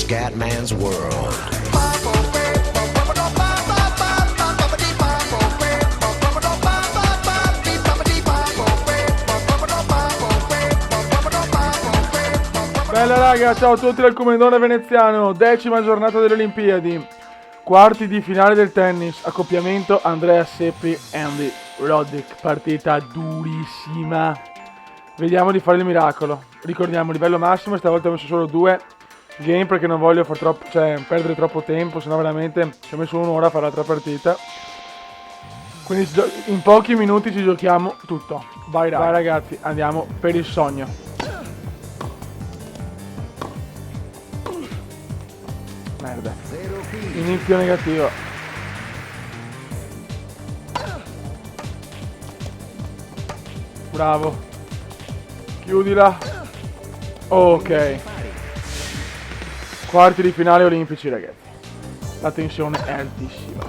Scatman's World. Bella raga, ciao a tutti dal Comendone veneziano, 10ª giornata delle Olimpiadi, quarti di finale del tennis, accoppiamento Andrea Seppi, Andy Roddick, partita durissima, vediamo di fare il miracolo, ricordiamo livello massimo, stavolta ho messo solo 2 game perché non voglio perdere troppo tempo, sennò veramente ci ho messo un'ora a fare l'altra partita, quindi in pochi minuti ci giochiamo tutto, vai ragazzi, andiamo per il sogno. Merda. Inizio negativo. Bravo. Chiudila. Ok. Quarti di finale olimpici, ragazzi. La tensione è altissima.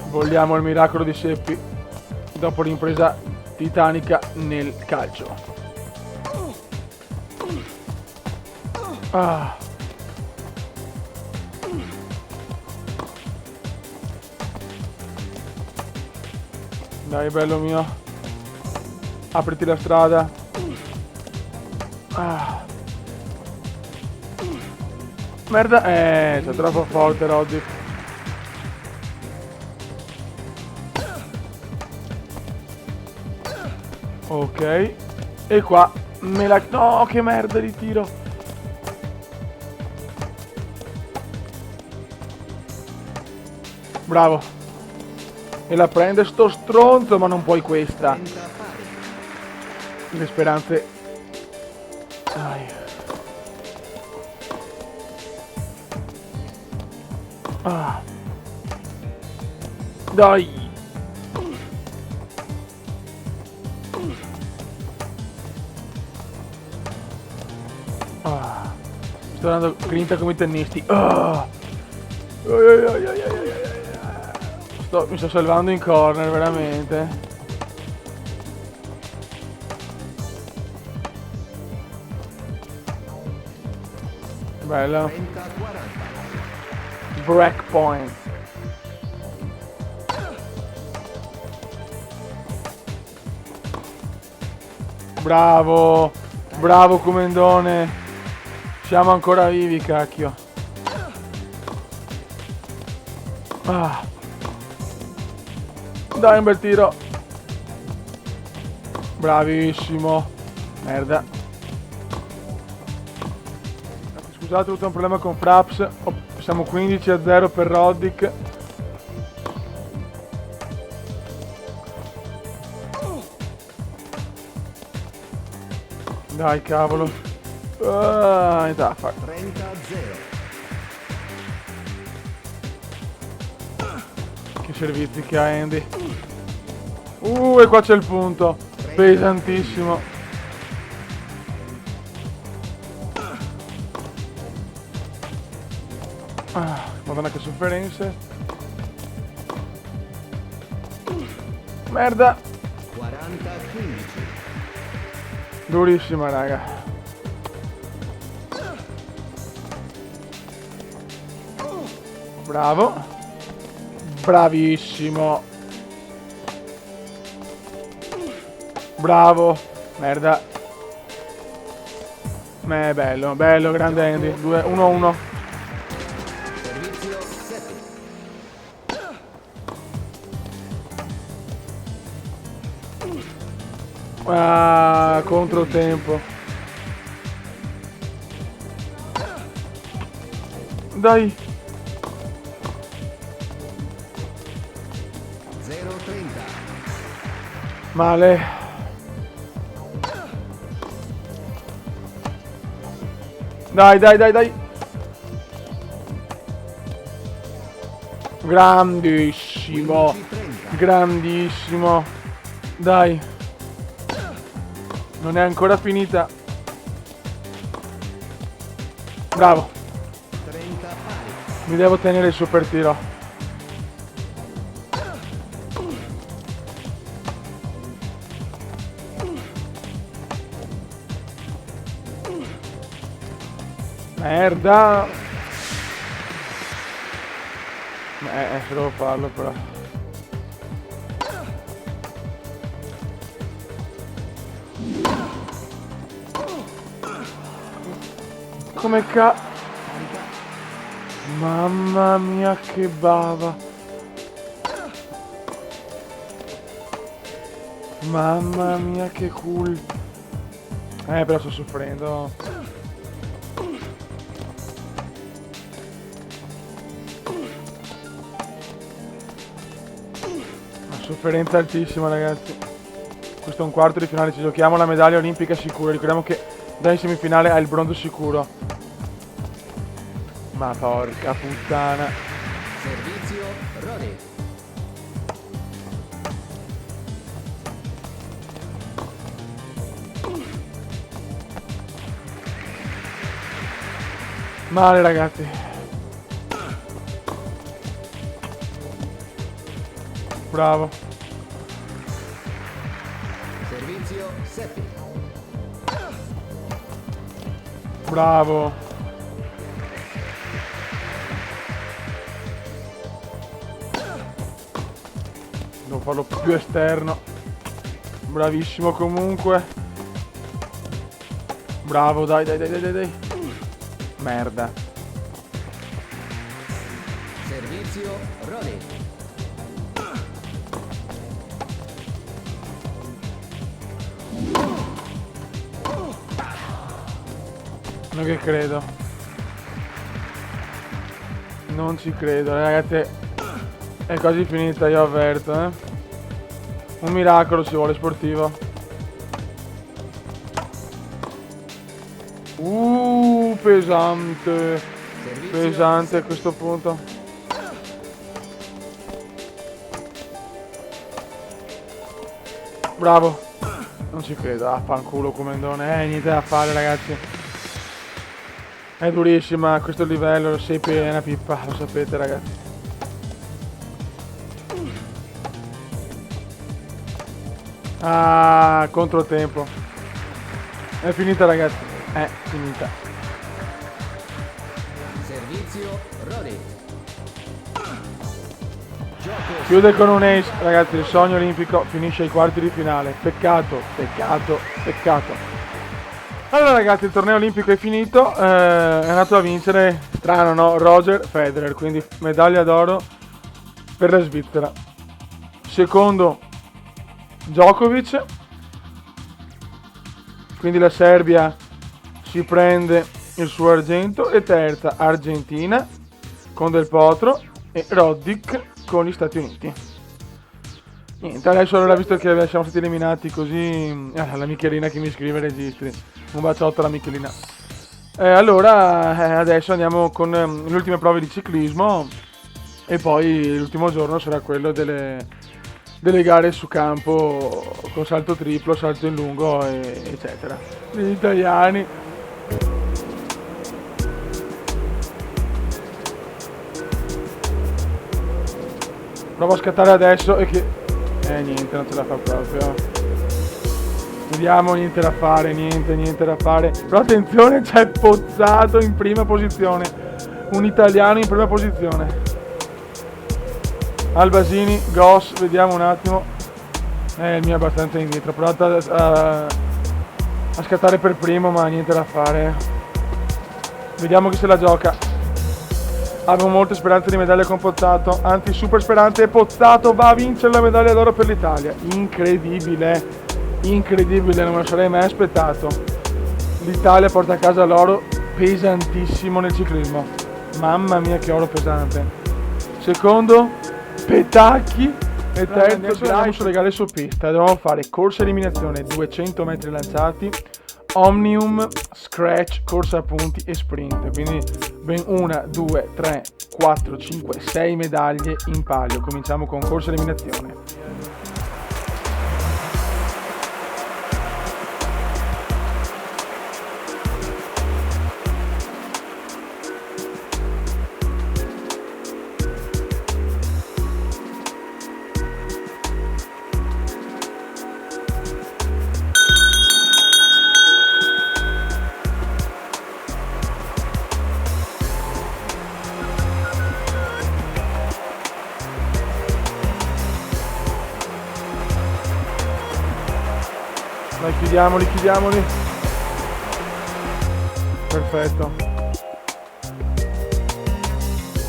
Vogliamo il miracolo di Seppi dopo l'impresa titanica nel calcio. Ah. Dai bello mio, apriti la strada. Ah. Merda, c'è troppo forte Roddy. Ok. E qua me la... No, che merda di tiro. Bravo. E la prende sto stronzo, ma non puoi questa. Le speranze. Dai. Ah. Dai. Ah. Sto dando grinta come i tennisti. Ah. Mi sto salvando in corner, veramente. Bella. Break point. Bravo. Bravo Comendone. Siamo ancora vivi, cacchio. Ah. Dai un bel tiro. Bravissimo. Merda. Scusate, ho avuto un problema con Fraps. Siamo 15-0 per Roddick. Dai cavolo. Niente da fare. 30-0. Che servizi che ha Andy. E qua c'è il punto. Pesantissimo. Madonna che sofferenze. Merda. 40-15. Durissima raga. Bravo. Bravissimo. Bravo. Merda. Bello, bello, grande Andy. 1-1. Servizio 7. Controtempo. Dai. 0-30. Male. Dai. Grandissimo. 15-30. Grandissimo. Dai. Non è ancora finita. Bravo. 30 pari. Mi devo tenere il super tiro. Merda. Se devo farlo però. Come Mamma mia che bava. Mamma mia che cool. Però sto soffrendo. Una sofferenza altissima, ragazzi. Questo è un quarto di finale, ci giochiamo la medaglia olimpica sicura. Ricordiamo che già in semifinale ha il bronzo sicuro. Ma porca puttana. Servizio Rodi. Male, ragazzi. Bravo. Servizio Seppi. Bravo. Devo farlo più esterno. Bravissimo comunque. Bravo, dai. Merda. Servizio Rodi. Non che credo. Non ci credo, ragazzi. È quasi finita, io avverto, Un miracolo ci vuole sportivo. Pesante. Pesante a questo punto. Bravo. Non ci credo, fanculo comendone. Niente da fare, ragazzi. È durissima a questo livello, lo Seppi è una pippa, lo sapete, ragazzi. Controtempo. È finita, ragazzi. È finita. Servizio Rodi. Chiude con un ace, ragazzi, il sogno olimpico finisce ai quarti di finale. Peccato. Allora, ragazzi, il torneo olimpico è finito. È andato a vincere, strano, no? Roger Federer, quindi medaglia d'oro per la Svizzera. Secondo Djokovic, quindi la Serbia si prende il suo argento, e terza Argentina con Del Potro e Roddick con gli Stati Uniti. Niente, adesso allora, visto che siamo stati eliminati così, la Michelina che mi scrive registri, un baciotto alla Michelina. Allora adesso andiamo con le ultime prove di ciclismo, e poi l'ultimo giorno sarà quello delle gare su campo con salto triplo, salto in lungo eccetera. Gli italiani. Provo a scattare adesso e che niente, non ce la fa proprio. Vediamo, niente da fare. Però attenzione, c'è Pozzato in prima posizione, un italiano in prima posizione. Albasini, Goss, vediamo un attimo. Il mio è abbastanza indietro, provato a scattare per primo, ma niente da fare. Vediamo chi se la gioca. Avevo molte speranze di medaglia con Pozzato, anzi super speranze, e Pozzato va a vincere la medaglia d'oro per l'Italia. Incredibile, non me lo sarei mai aspettato. L'Italia porta a casa l'oro pesantissimo nel ciclismo. Mamma mia che oro pesante. Secondo Petacchi e terzo andiamo sulle gare su pista. Dobbiamo fare corsa eliminazione, 200 metri lanciati, Omnium, Scratch, corsa a punti e sprint. Quindi ben 1, 2, 3, 4, 5, 6 medaglie in palio. Cominciamo con corsa eliminazione. Dai, chiudiamoli. Perfetto.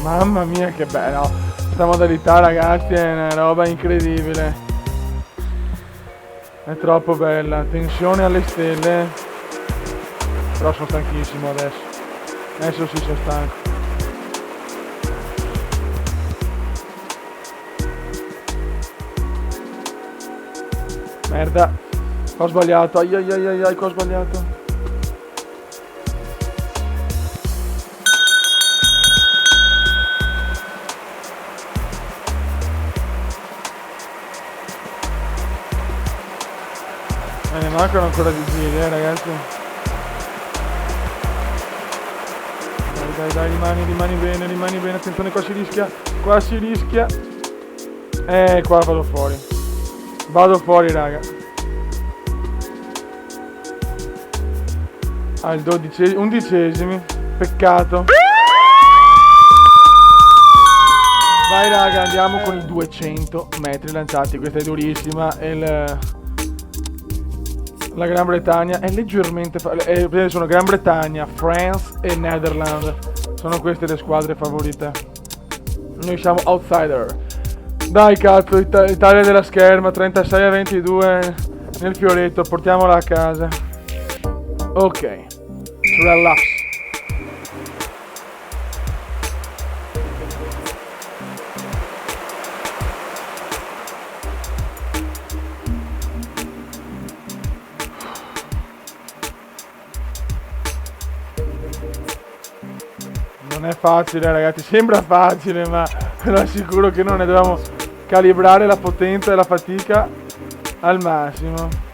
Mamma mia che bello. Questa modalità, ragazzi, è una roba incredibile. È troppo bella. Tensione alle stelle. Però sono stanchissimo adesso. Adesso sì, sono stanco. Merda. Ho sbagliato. Ai, che ho sbagliato. Ne mancano ancora di giri, ragazzi. Dai, rimani bene, attenzione, qua si rischia. Qua vado fuori, raga. Al 11esimi, peccato. Vai, raga, andiamo con i 200 metri lanciati. Questa è durissima. La Gran Bretagna è leggermente sono Gran Bretagna, France e Netherlands. Sono queste le squadre favorite. Noi siamo outsider. Dai, cazzo, Italia della scherma, 36-22 nel fioretto, portiamola a casa. Ok, relax. Non è facile, ragazzi, sembra facile, ma ve lo assicuro che non ne dobbiamo calibrare la potenza e la fatica al massimo.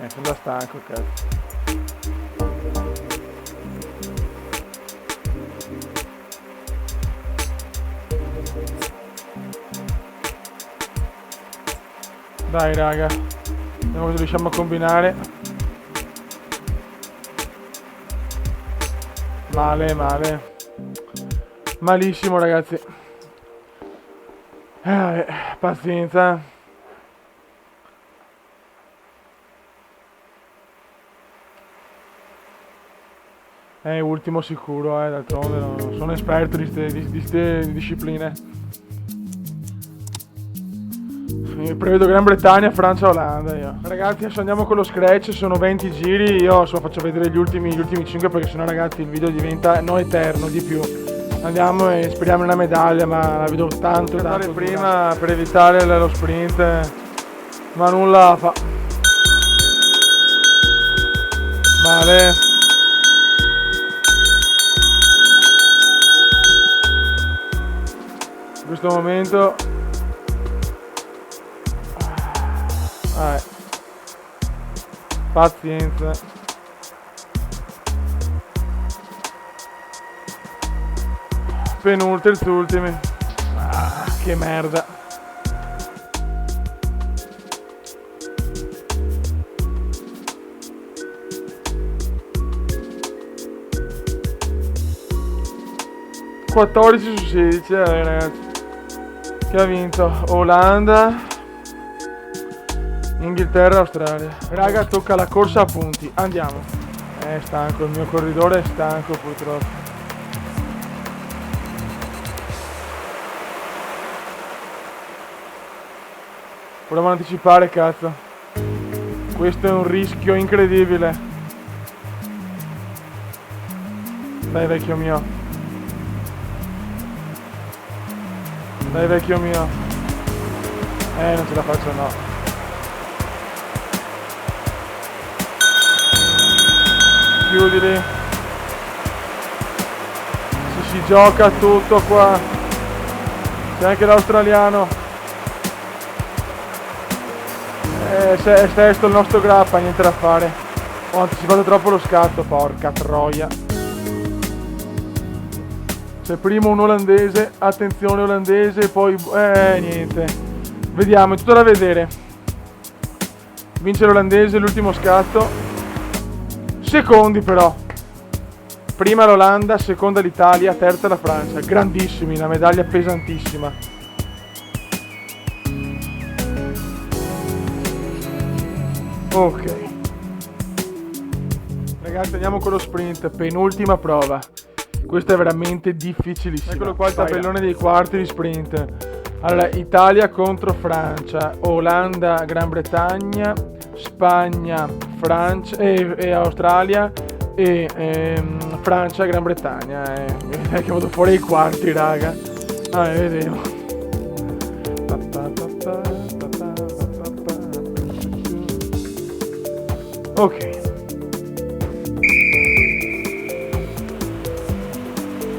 Sono stanco, cazzo. Dai, raga, vediamo se riusciamo a combinare. Male. Malissimo, ragazzi. Pazienza. Ultimo sicuro, d'altronde non sono esperto di ste discipline. Prevedo Gran Bretagna, Francia, Olanda io. Ragazzi, adesso andiamo con lo scratch, sono 20 giri, io faccio vedere gli ultimi 5 perché sennò, ragazzi, il video diventa non eterno, di più. Andiamo e speriamo in una medaglia, ma la vedo tanto prima per evitare lo sprint, ma nulla fa. Male. In questo momento pazienza. Terzultimi. Che merda. (14 su 16, ragazzi. Che ha vinto Olanda, Inghilterra, Australia. Raga, tocca la corsa a punti. Andiamo. È stanco, il mio corridore è stanco purtroppo. Proviamo ad anticipare, cazzo. Questo è un rischio incredibile. Dai, vecchio mio. Non ce la faccio, no. Chiudili. Si gioca tutto qua. C'è anche l'australiano. È sesto il nostro grappa, niente da fare. Ho anticipato troppo lo scatto, porca troia. C'è primo un olandese, attenzione olandese, poi niente. Vediamo, è tutto da vedere. Vince l'olandese l'ultimo scatto. Secondi però. Prima l'Olanda, seconda l'Italia, terza la Francia. Grandissimi, una medaglia pesantissima. Ok. Ragazzi, andiamo con lo sprint, penultima prova. Questa è veramente difficilissima. Eccolo qua il tabellone dei quarti di sprint. Allora, Italia contro Francia, Olanda, Gran Bretagna, Spagna, Francia e Australia e Francia, Gran Bretagna. Che vado fuori ai quarti, raga. Vediamo. Ok.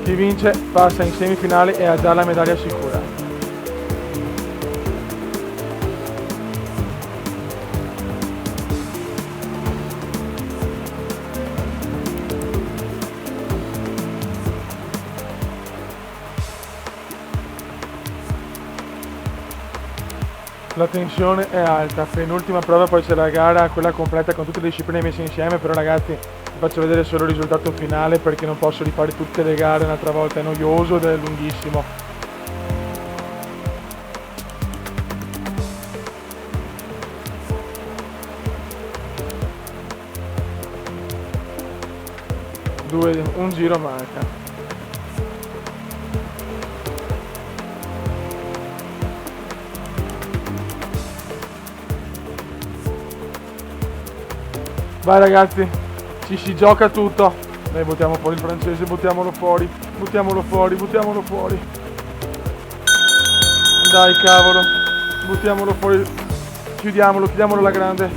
Chi vince passa in semifinale e ha già la medaglia sicura. La tensione è alta, penultima prova, poi c'è la gara, quella completa con tutte le discipline messe insieme, però ragazzi vi faccio vedere solo il risultato finale perché non posso rifare tutte le gare un'altra volta, è noioso ed è lunghissimo. Un giro manca. Vai ragazzi, ci si gioca tutto. Dai, buttiamo fuori il francese, buttiamolo fuori. Dai cavolo, buttiamolo fuori. Chiudiamolo alla grande.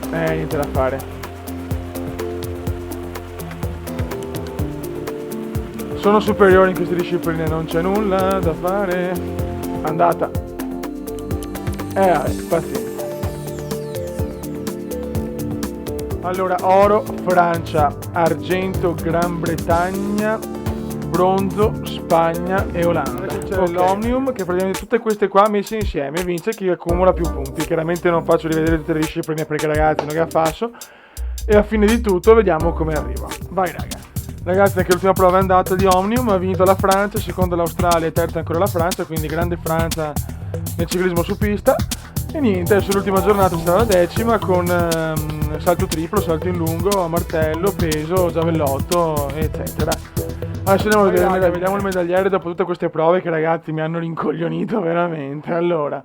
Niente da fare. Sono superiori in queste discipline, non c'è nulla da fare. Andata. Pazienza. Allora, oro Francia, argento Gran Bretagna, bronzo Spagna e Olanda. C'è l'Omnium che praticamente tutte queste qua messe insieme vince chi accumula più punti. Chiaramente non faccio rivedere tutte le discipline perché ragazzi non è affasso. E a fine di tutto vediamo come arriva. Vai raga. Ragazzi, anche l'ultima prova è andata di Omnium, ha vinto la Francia, seconda l'Australia e terza ancora la Francia, quindi grande Francia nel ciclismo su pista. E niente, adesso l'ultima giornata sarà la decima con salto triplo, salto in lungo, martello, peso, giavellotto, eccetera. Adesso andiamo a vedere, vediamo il medagliere dopo tutte queste prove che ragazzi mi hanno rincoglionito veramente. Allora,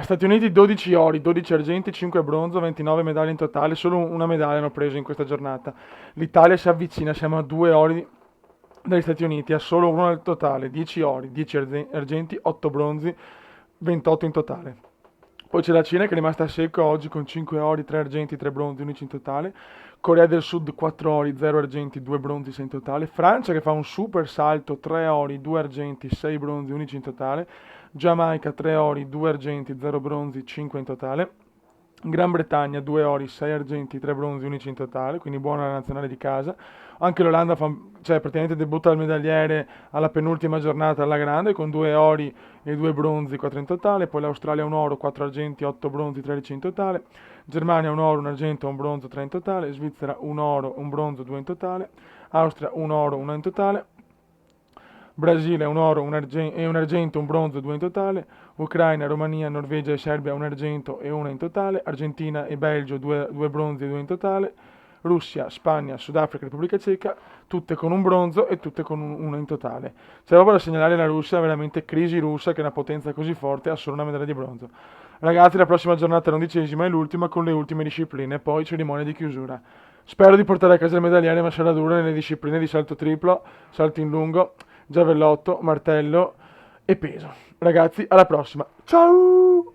Stati Uniti 12 ori, 12 argenti, 5 bronzo, 29 medaglie in totale, solo una medaglia hanno preso in questa giornata. L'Italia si avvicina, siamo a 2 ori dagli Stati Uniti, ha solo uno nel totale, 10 ori, 10 argenti, 8 bronzi, 28 in totale. Poi c'è la Cina che è rimasta a secco oggi con 5 ori, 3 argenti, 3 bronzi, 11 in totale. Corea del Sud 4 ori, 0 argenti, 2 bronzi, 6 in totale. Francia che fa un super salto, 3 ori, 2 argenti, 6 bronzi, 11 in totale. Giamaica 3 ori, 2 argenti, 0 bronzi, 5 in totale. Gran Bretagna 2 ori, 6 argenti, 3 bronzi, 11 in totale, quindi buona la nazionale di casa. Anche l'Olanda praticamente debutta al medagliere alla penultima giornata alla grande con 2 ori e 2 bronzi, 4 in totale. Poi l'Australia 1 oro, 4 argenti, 8 bronzi, 13 in totale. Germania 1 oro, 1 argento, 1 bronzo, 3 in totale. Svizzera 1 oro, 1 bronzo, 2 in totale. Austria 1 oro, 1 in totale. Brasile 1 oro, 1 argento, 1 bronzo, 2 in totale. Ucraina, Romania, Norvegia e Serbia 1 argento e 1 in totale. Argentina e Belgio 2 bronzi e 2 in totale. Russia, Spagna, Sudafrica e Repubblica Ceca, tutte con un bronzo e tutte con uno in totale. C'è proprio da segnalare la Russia, veramente crisi russa, che è una potenza così forte, ha solo una medaglia di bronzo. Ragazzi, la prossima giornata è l'11ª e l'ultima con le ultime discipline, poi cerimonia di chiusura. Spero di portare a casa il medagliere, ma sarà dura nelle discipline di salto triplo, salto in lungo, giavellotto, martello e peso. Ragazzi, alla prossima. Ciao!